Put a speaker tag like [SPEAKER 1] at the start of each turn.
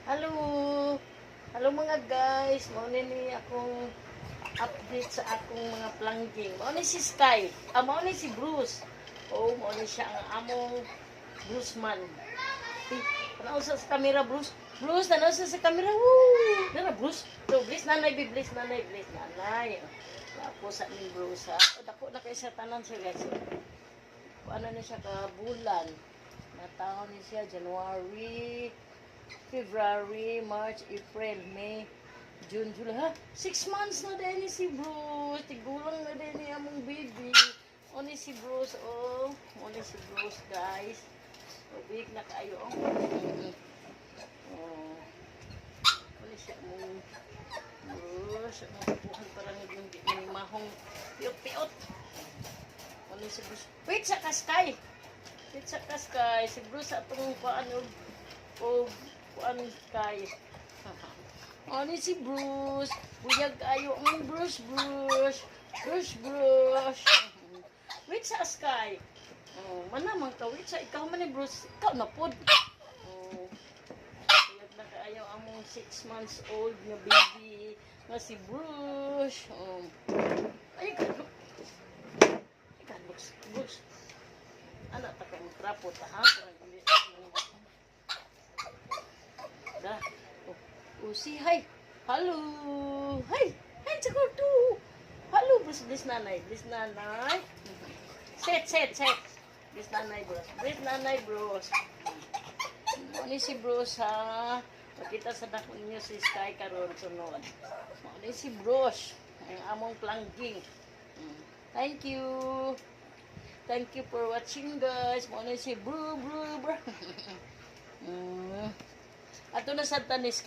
[SPEAKER 1] Hello! Hello mga guys! Mauna ni akong update sa akong mga plangging. Mauna si Sky. Mauna si Bruce. Mauna siya ang among Bruce man. Tanaw sa camera, Bruce. Bruce, tanaw sa camera. Woo! Tanaw, Bruce. So, please, nanay, please, nanay, please, nanay. Tapos sa aming Bruce, ha? Dako na kayo sa tanan siya, guys. Ano na siya kabulan. Nataon ni siya, January, February, March, April, May, June, July. Ha? 6 months na din ni si Bruce. Tigulang na din ni among baby. O ni si Bruce, o ni si Bruce, guys. Big na kayo, o ni siya mong Bruce. Buhan parang yung mahong piot-piot. O ni si Bruce. Wait sa kaskay. Wait sa kaskay. Si Bruce atong paano ano kay ni si Bruce buyag ayo ang Bruce wait sa Sky manamang ka wait sa ikaw man ni Bruce ikaw na pod buyag na kaayo among 6 months old nga baby nga si Bruce ay Bruce anak ta kay trapo ta ha si hi. Hello. Hi. Hi, Chakotu. Hello, Bruce. This nanay. Set. This nanay, Bruce. Ano si Bruce, ha? Makita sa dako ninyo si Sky karon sunod. Ano si Bruce. Ang among plangging. Thank you. Thank you for watching, guys. Ano si Bru. Ato na sa tanis.